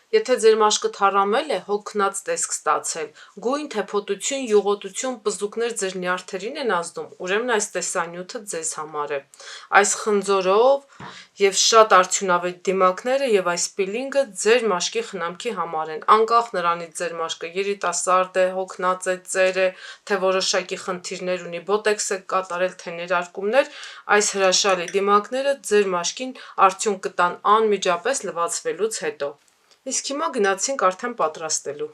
Եթե ձեր մաշկը թառամել է, հոգնած տեսք ստացել, գույն, թեփոտություն, յուղոտություն, պզուկներ ձեր նյարդերին են ազդում, ուրեմն այս տեսանյութը ձեզ համար է։ Այս խնձորով եւ շատ արդյունավետ դիմակները եւ այս պիլինգը ձեր մաշկի խնամքի համար են, անկախ նրանից ձեր մաշկը երիտասարդ է, հոգնած է, ծեր է, թե որոշակի խնդիրներ ունի, բոտեքս է կատարել, թե ներարկումներ, այս հրաշալի դիմակները ձեր մաշկին արդյունք կտան անմիջապես լվացվելուց հետո։ Իսկ հիմա գնացինք արդեն պատրաստելու։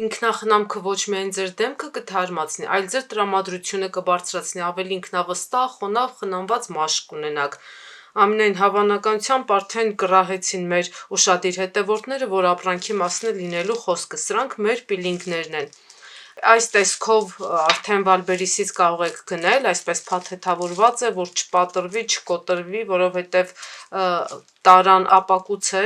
Ինքնախնամքը ոչ միայն ձեր դեմքը կթարմացնի, այլ ձեր տրամադրությունը կբարձրացնի, ավելի ինքնավստահ, խոնավ, խնամված մաշկ կունենաք։ Ամենայն հավանականությամբ արդեն կռահեցին մեր ուշադիր հետևորդները, որ ապրանքի մասն է լինելու խոսքը, սրանք մեր պիլինգներն են։ Այս տեսքով արդեն վալբերիսից կարող եք գնել, այսպես փաթեթավորված է, որ չպատրվի, չկոտրվի, որովհետև տարան ապակուց է,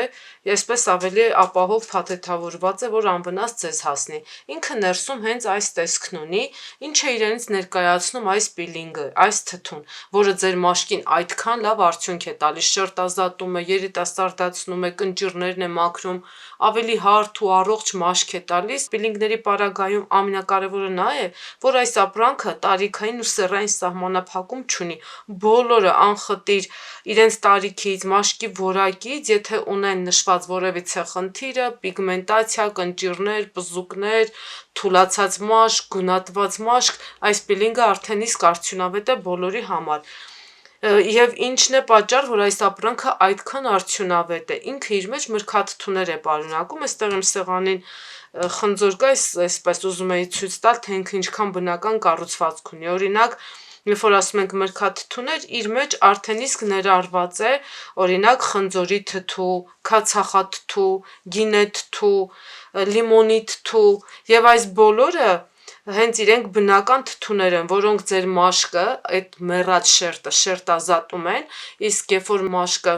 այսպես ավելի ապահով փաթեթավորված է, որ անվնաս ձեզ հասնի։ Ինքը ներսում հենց այս տեսքն ունի, ինչը իրենից ներկայացնում այս պիլինգը, այս թթուն, որը ձեր մաշկին այդքան լավ արդյունք է տալիս, շերտազատում է, երիտասարդացնում է, կնճիռներն է մաքրում, ավելի հարթ ու առողջ մաշկ է տալիս։ Պիլինգների պարագայում ամենակարևորը նա է, որ այս ապրանքը տարիքային ու սեռային սահմանափակում չունի։ Բոլորը անխտիր իրենց տարիքից, մաշկի որակից, եթե ունեն նշված որևիցե խնդիրը, պիգմենտացիա, կնճիռներ, պզուկներ, թուլացած մաշկ, գունատված մաշկ, այս պիլինգը արդեն իսկ արդյունավետ է բոլորի համար։ Եվ ինչն է պատճառ, որ այս ապրանքը այդքան արդյունավետ է, ինքը իր մեջ մրգաթթուներ է պարունակում, այստեղ իմ սեղանին խնձոր կա, այսպես ուզում էի ցույց տալ, թե ինքը ինչքան բնական կառուցվածք ունի։ Օրինակ, երբ որ ասում ենք մրգաթթուներ, իր մեջ արդեն իսկ ներառված է, օրինակ, խնձորի թթու, քացախաթթու, գինե թթու, լիմոնի թթու, եւ այս բոլորը հենց իրենք բնական թթուներ են, որոնք ձեր մաշկը, այդ մեռած շերտը շերտազատում են, իսկ երբ որ մաշկը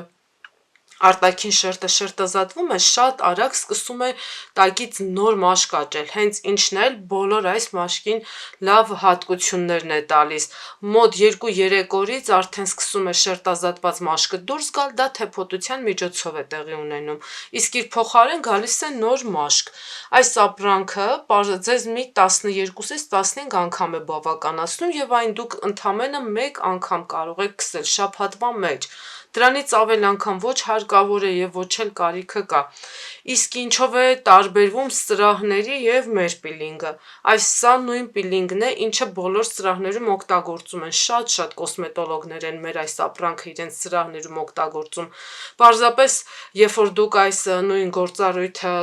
արտաքին շերտը շերտազատվում է, շատ արագ սկսում է տակից նոր մաշկ աճել, հենց ինչն էլ բոլոր այս մաշկին լավ հատկություններն է տալիս։ Մոտ 2-3 օրից արդեն սկսում է շերտազատված մաշկը դուրս գալ, դա թեփոտության միջոցով է տեղի ունենում, իսկ իր փոխարեն գալիս է նոր մաշկ։ Այս ապրանքը ձեզ մի 12-ից 15 անգամ է բավականացնում եւ այն դուք ընդամենը մեկ անգամ կարող եք քսել շաբաթվա մեջ։ Դրանից ավել անգամ ոչ հարկավոր է եւ ոչ էլ կարիքը կա։ Իսկ ինչով է տարբերվում սրահների եւ մեր պիլինգը։ Այս սա նույն պիլինգն է, ինչը բոլոր սրահներում օգտագործում են, շատ կոսմետոլոգներ են մեր այս ապրանքը իրենց սրահներում օգտագործում։ Պարզապես, երբ որ դուք այս նույն գործառույթը,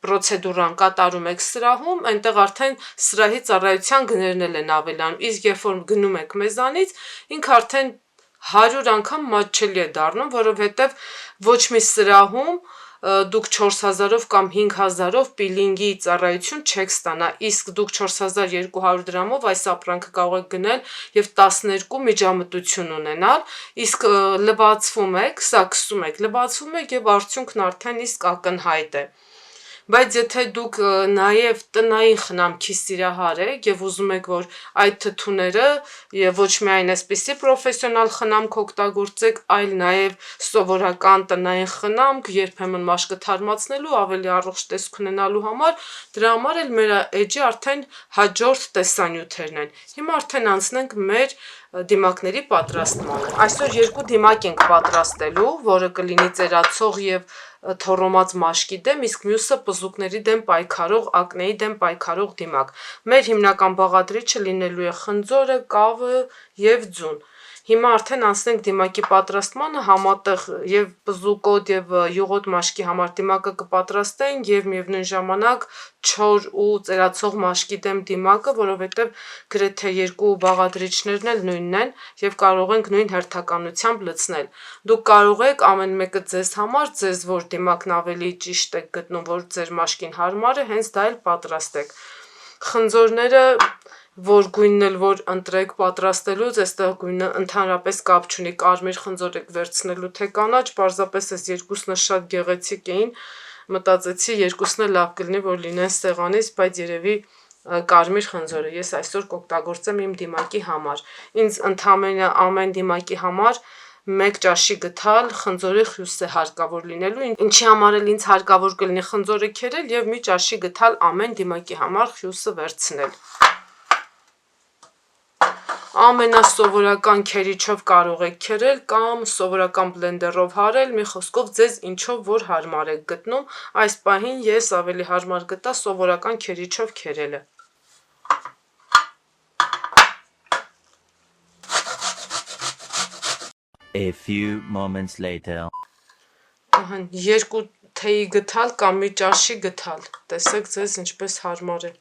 պրոցեդուրան կատարում եք սրահում, այնտեղ արդեն սրահի ծառայության գներն էլ են ավելանում, իսկ երբ որ գնում եք մեզանից, ինքը արդեն 100 անգամ մատչելի է դառնում, որովհետև ոչ մի սրահում դուք 4000-ով կամ 5000-ով պիլինգի ծառայություն չեք ստանա, իսկ դուք 4200 դրամով այս ապրանքը կարող եք գնել եւ 12 միջամտություն ունենալ, իսկ լվացվում եք, սա քսում եք, լվացվում եք եւ արդյունքն արդեն իսկ ակնհայտ է։ Բայց եթե դուք նաև տնային խնամքի սիրահար եք եւ ուզում եք, որ այդ թթուները եւ ոչ միայն այսպիսի պրոֆեսիոնալ խնամք օգտագործեք, այլ նաև սովորական տնային խնամք, երբեմն մաշկը թարմացնելու, ավելի առողջ տեսք ունենալու համար, դրա համար էլ մեր էջի արդեն հաջորդ տեսանյութերն են։ Հիմա արդեն անցնենք մեր դիմակների պատրաստմանը։ Այսօր 2 դիմակ ենք պատրաստելու, որը կլինի ծերացող եւ թոռոմած մաշկի դեմ, իսկ մյուսը պզուկների դեմ պայքարող, ակնեի դեմ պայքարող դիմակ։ Մեր հիմնական բաղադրիչը լինելու է խնձորը, կավը եւ ձուն։ Հիմա արդեն անցնենք դիմակի պատրաստմանը, համատեղ եւ պզուկոտ եւ յուղոտ մաշկի համար դիմակը կպատրաստենք եւ միևնույն ժամանակ չոր ու ծերացող մաշկի դեմ դիմակը, որովհետեւ գրեթե 2 բաղադրիչներն էլ նույնն են եւ կարող ենք նույն հերթականությամբ լցնել։ Դուք կարող եք ամեն մեկը ձեզ համար, ձեզ որ դիմակն ավելի ճիշտ եք գտնում, որ ձեր մաշկին հարմար է, հենց դա էլ պատրաստեք։ Խնձորները որ գույնն էլ որ ընտրեք պատրաստելուց, այստեղ գույնը ընդհանրապես կապ չունի, կարմիր խնձոր եք վերցնելու թե կանաչ, պարզապես այս երկուսն շատ գեղեցիկ էին, մտածեցի երկուսն էլ լավ կլինի որ լինեն սեղանիս, բայց երևի կարմիր խնձորը։ Ես այսօր կօգտագործեմ իմ դիմակի համար։ Ինձ ընդամենը ամեն դիմակի համար 1 ճաշի գթալ խնձորի խյուս է հարկավոր լինելու, ինչի համար էլ ինձ հարկավոր կլինի խնձորը քերել եւ մի ճաշի գթալ ամեն դիմակի համար խյուսը վերցնել։ Ամենասովորական քերիչով կարող եք քերել կամ սովորական բլենդերով հարել, մի խոսքով ձեզ ինչով որ հարմար եք գտնում, այս պահին ես ավելի հարմար գտա սովորական քերիչով քերելը։ A few moments later. Ահա 2 թեյի գթալ կամ մի ճաշի գթալ, տեսեք ձեզ ինչպես հարմար է։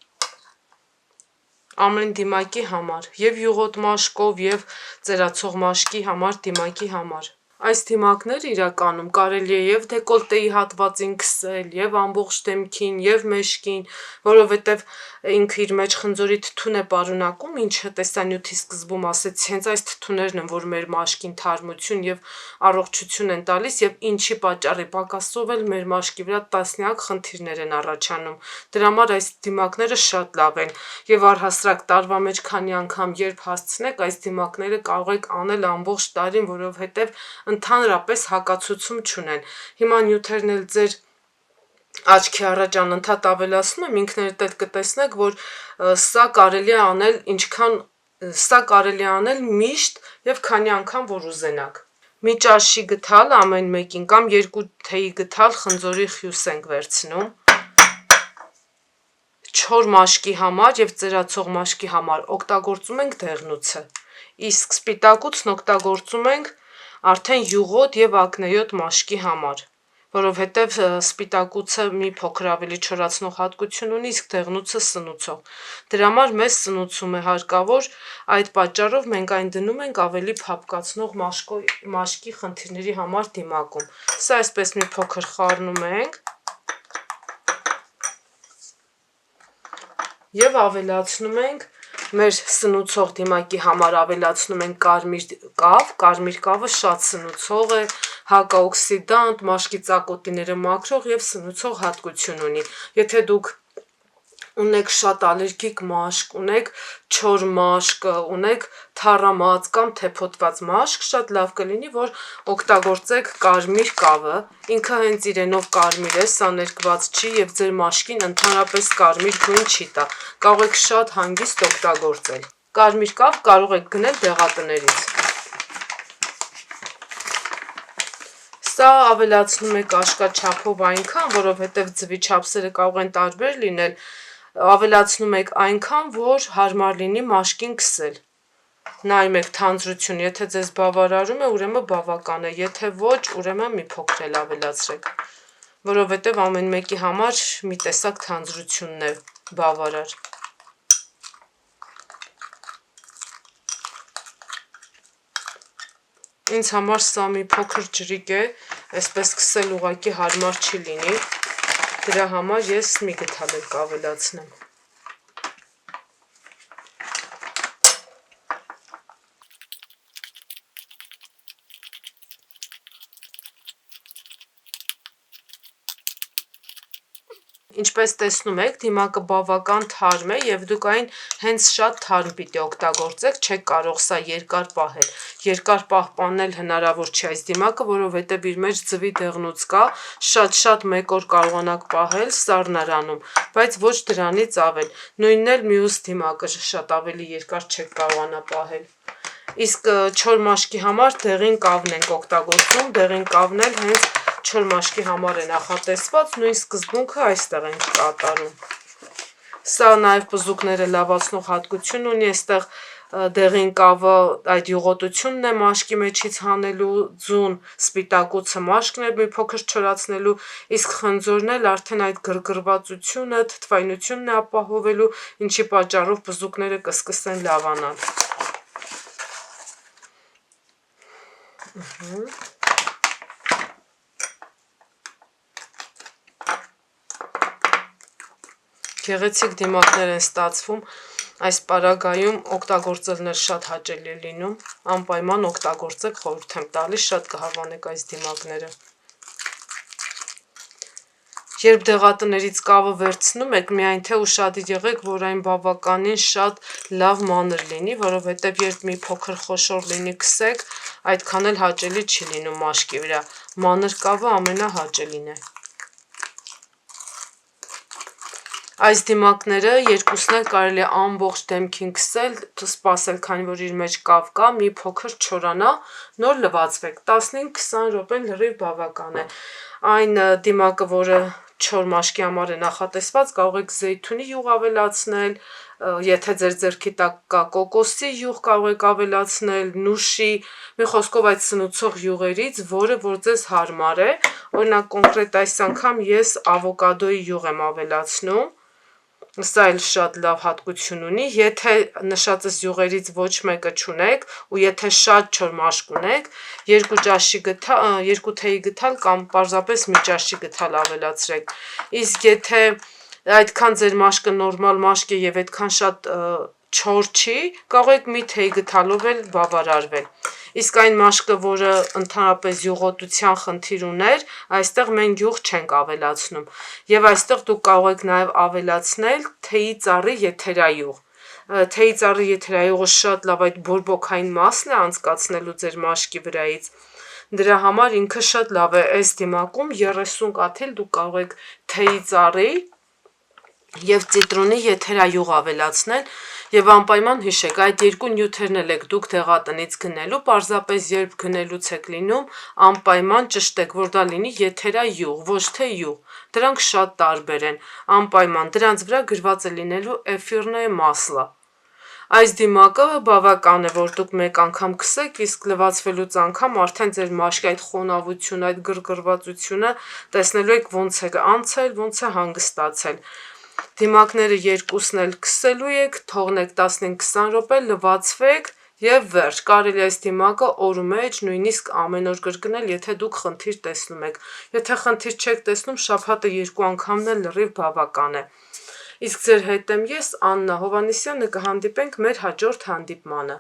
Ամեն դիմակի համար, եւ յուղոտ մաշկով, եւ ծերացող մաշկի համար, դիմակի համար։ Այս դիմակները իրականում կարելի է եւ դեկոլտեի հատվածին քսել, եւ ամբողջ դեմքին, եւ մեջքին, որովհետեւ ինքը իր մեջ խնձորի թթուն է պարունակում, ինչը տեսանյութի սկզբում ասեցի, հենց այս թթուներն են, որ մեր մաշկին թարմություն եւ առողջություն են տալիս, եւ ինչի պատճառի պակասով էլ մեր մաշկի վրա տասնյակ խնդիրներ են առաջանում։ Դրա համար այս դիմակները շատ լավ են, եւ առհասարակ տարվա մեջ քանի անգամ երբ հասցնեք, այս դիմակները կարող եք անել ամբողջ տարին, որովհետեւ ընդհանրապես հակացություն չունեն։ Հիմա նյութերն էլ ձեր աչքի առաջ անընդհատ ավելացնում եմ, ինքներդ էլ կտեսնեք, որ սա կարելի է անել միշտ եւ քանի անգամ որ ուզենաք։ Մի ճաշի գթալ ամեն մեկին կամ 2 թեյի գթալ խնձորի խյուս ենք վերցնում։ Չոր մաշկի համար եւ ծերացող մաշկի համար օգտագործում ենք դեղնուցը, իսկ սպիտակուցն օգտագործում ենք արդեն յուղոտ եւ ակնեյոտ մաշկի համար, որովհետեւ սպիտակուցը մի փոքր ավելի չորացնող հատկություն ունի, իսկ դեղնուցը սնուցող։ Դրա համար մեզ սնուցում է հարկավոր, այդ պատճառով մենք այն դնում ենք ավելի փափկացնող մաշկի խնդիրների համար դիմակում։ Սա այսպես մի փոքր խառնում ենք եւ ավելացնում ենք մեր սնուցող դիմակի համար ավելացնում ենք կարմիր կավը շատ սնուցող է, հակաօքսիդանտ, մաշկի ծակոտիները մաքրող եւ սնուցող հատկություն ունի։ Եթե դուք ունեք շատ ալերգիկ մաշկ, ունեք չոր մաշկ, ունեք թառամած կամ թեփոտված մաշկ, շատ լավ կլինի, որ օգտագործեք կարմիր կավը, ինքը հենց իրենով կարմիր է, սա ներկված չի եւ ձեր մաշկին ընդհանրապես կարմիր գույն չի տա, կարող եք շատ հանգիստ օգտագործել։ Կարմիր կավ կարող եք գնել դեղատներից։ Սա ավելացնում եք աշկաչափով այնքան, որովհետև ձվի չափսերը կարող են տարբեր լինել, ավելացնում եք այնքան, որ հարմար լինի մաշկին քսել։ Նայում եք թանձրություն, եթե ձեզ բավարարում է, ուրեմն բավական է, եթե ոչ, ուրեմն մի փոքր էլ ավելացրեք, որովհետև ամեն մեկի համար մի տեսակ թանձրությունն է բավարար։ Ինձ համար սա մի փոքր ջրիկ է, այսպես քսել ուղղակի հարմար չի լինի, դրա համար ես մի գթալ էլ կավելացնեմ։ Ինչպես տեսնում եք, դիմակը բավական թարմ է եւ դուք այն հենց շատ թարմ պիտի օգտագործեք, չեք կարող սա երկար պահել։ Երկար պահպանել հնարավոր չի այս դիմակը, որովհետեւ իր մեջ ձվի դեղնուց կա, շատ 1 օր կարողանաք պահել սառնարանում, բայց ոչ դրանից ավել։ Նույնն էլ մյուս դիմակը շատ ավելի երկար չեք կարողանա պահել։ Իսկ չոր մաշկի համար դեղին կավն ենք օգտագործում, դեղին կավն էլ հենց չոր մաշկի համար է նախատեսված, նույն սկզբունքը այստեղ ենք կատարում։ Սա նաև բզուկները լավացնող հատկություն ունի, այստեղ դեղին կավը այդ յուղոտությունն է մաշկի մեջից հանելու ձուն, սպիտակուցը մաշկն է մի փոքր չորացնելու, իսկ խնձորն էլ արդեն այդ գրգռվածությունը, թթվայնությունն է ապահովելու, ինչի պատճառով բզուկները կսկսեն լավանալ։ Գեղեցիկ դիմակներ են ստացվում, այս պարագայում օգտագործելն էլ շատ հաճելի է լինում, անպայման օգտագործեք, խորհուրդ եմ տալիս, շատ կհավանեք այս դիմակները։ Երբ դեղատներից կավը վերցնում եք, միայն թե ուշադիր եղեք, որ այն բավականին շատ լավ մանր լինի, որովհետև երբ մի փոքր խոշոր լինի քսեք, այդքան էլ հաճելի չի լինում մաշկի վրա։ Մանր կավը ամենահաճելին է։ Այս դիմակները երկուսն էլ կարելի է ամբողջ դեմքին քսել, սպասել, քանի որ իր մեջ կավ կա, մի փոքր չորանա, նոր լվացվեք, 15-20 րոպեն լրիվ բավական է։ Այն դիմակը, որը չոր մաշկի համար է նախատեսված, կարող եք զեյթունի յուղ ավելացնել, եթե ձեր ձեռքի տակ կա կոկոսի յուղ կարող եք ավելացնել, նուշի, մի խոսքով այդ սնուցող յուղերից, որը որ ձեզ հարմար է, օրինակ կոնկրետ այս անգամ ես ավոկադոյի յուղ եմ ավելացնում, սա էլ շատ լավ հատկություն ունի, եթե նշածս յուղերից ոչ մեկը չունեք ու եթե շատ չոր մաշկ ունեք, 2 թեյի գդալ կամ պարզապես մի ճաշի գդալ ավելացրեք, իսկ եթե այդքան ձեր մաշկը նորմալ մաշկ է և այդքան շատ չոր չի, կարող եք մի թեյ գդալով էլ բավարարվել, իսկ այն մաշկը, որը ընդհանրապես յուղոտության խնդիր ուներ, այստեղ մենք յուղ չենք ավելացնում, և այստեղ դուք կարող եք նաև ավելացնել թեյի ծառի եթերայուղ, թեյի ծառի եթերայուղը շատ լավ այդ բորբոքային մասն է անցկացնելու ձեր մաշկի վրայից, դրա համար ինքը շատ լավ է, այս դիմակում 30 կաթիլ դուք կարող եք թեյի ծառի և ծիտրոնի եթերայուղ ավելացնել և անպայման հիշեք, այդ երկու նյութերն էլ եք դուք դեղատնից գնելու, պարզապես երբ գնելուց եք լինում, անպայման ճշտեք, որ դա լինի եթերայուղ, ոչ թե յուղ, դրանք շատ տարբեր են, անպայման, դրանց վրա գրված է լինելու էֆիրնե մասլա։ Այս դիմակը բավական է, որ դուք մեկ անգամ քսեք, իսկ լվացվելուց անգամ արդեն ձեր մաշկի այդ խոնավությունը, այդ գրգռվածությունը տեսնելու եք ոնց է անցել, ոնց է հանգստացել։ Դիմակները երկուսն էլ քսելու եք, թողնեք 15-20 րոպե, լվացվեք և վերջ, կարելի է այս դիմակը օրու մեջ նույնիսկ ամեն օր կրկնել, եթե դուք խնդիր տեսնում եք, եթե խնդիր չեք տեսնում, շաբաթը 2 անգամն էլ լրիվ բավական է։ Իսկ ձեր հետ եմ ես, Աննա Հովհաննիսյանը, կհանդիպենք մեր հաջորդ հանդիպմանը։